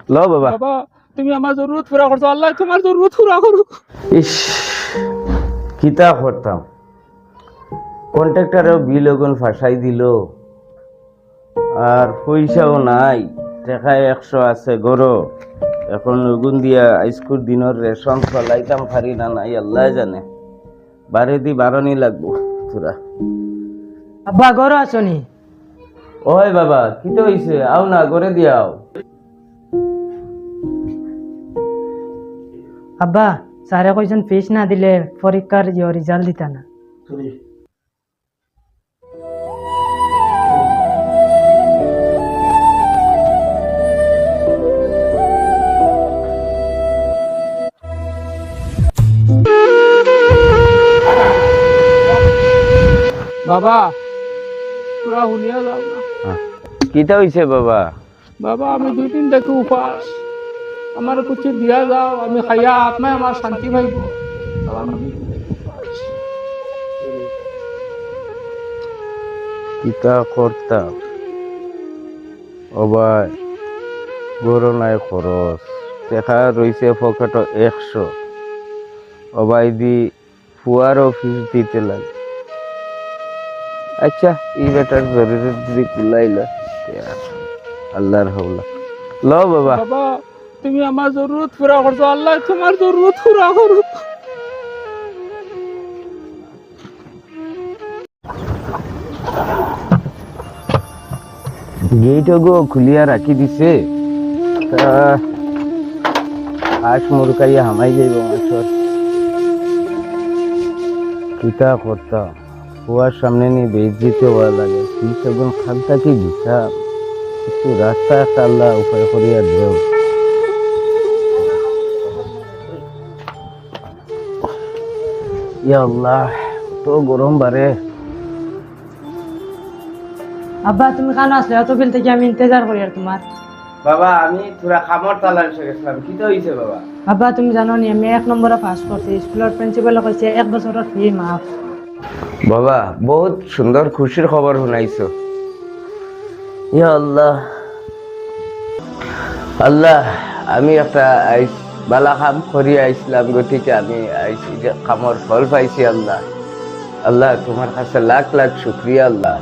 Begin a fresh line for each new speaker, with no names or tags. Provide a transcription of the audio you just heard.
ল বাবা।
বাবা তুমি আমার জরুরত পুরা করছো, আল্লাহ তোমার জরুরত পুরা করুক।
ইস, কিতা করতাম, কন্ট্রাক্টরও বিল ওগুন ফাঁসাই দিল, আর পয়সাও নাই, টাকা 100 আছে গরো, এখন ওগুন দিয়া আইস্কুর দিনের রেশন চলাইতাম পারি না, নাই আল্লাহ জানে, বারে দি বারণই লাগবো তোরা।
আব্বা ঘর আসনি?
ওই বাবা কিতা হইছে, আও না করে দিয়াও।
আব্বা স্যারে কইছেন ফিস না দিলে পরীক্ষার রেজাল্ট দিতা না।
বাবা পুরা শুনিয়া যাও না।
কিতা হইছে বাবা?
বাবা আমি 2-3 দেখে উপাস, আমার কিছু দিয়া যাও, আমি খাইয়া আত্মায় আমার শান্তি পাইব। বাবা, আমি 2 দিন দেখে উপাস।
কিতা করতাম ও ভাই, গরো নাই খরচ, দেখা রইছে পকেট 100, অবাই দি ফুয়ারও ফিস দিতে লাগে। আচ্ছা এই বেটার জরুরত যদি কুলাইলা, আল্লাহর হাওলা। ল বাবা।
বাবা তুমি আমার জরুরত পুরা করছো, আল্লাহ তোমার জরুরত পুরা করুক।
গেট গো খুলিয়া রাখি দিছে, তা আশ মুরকাইয়া হামাই যাইব মাছর। কিতা করতাম, কুয়ার সামনে নিয়ে বেইজ্জতি হওয়া লাগে, কি সগুন খালতা কি দিতাম, একটু রাস্তা একটা আল্লাহ উপায় করিয়া দেও। ইয়া আল্লাহ, তো গরম বারে।
আব্বা তুমি কেন আসলে? এত বিল থেকে আমি ইন্তজার করি আর তোমার।
বাবা আমি তোরা খামর তালান এসে গেছিলাম, কি তো হয়েছে বাবা?
আব্বা তুমি জানো নি আমি 1 নম্বরে পাস করছি, স্কুলের প্রিন্সিপাল কইছে 1 বছরের ফি মাফ।
বাবা বহুত সুন্দর খুশির খবর শুনাইছো। ইয়া আল্লাহ, আল্লাহ আমি একটা বালা কাম করি আইসলাম, গতিকে আমি খামর ফল পাইছি। আল্লাহ, আল্লাহ তোমার কাছে লাখ লাখ শুক্রিয়া। আল্লাহ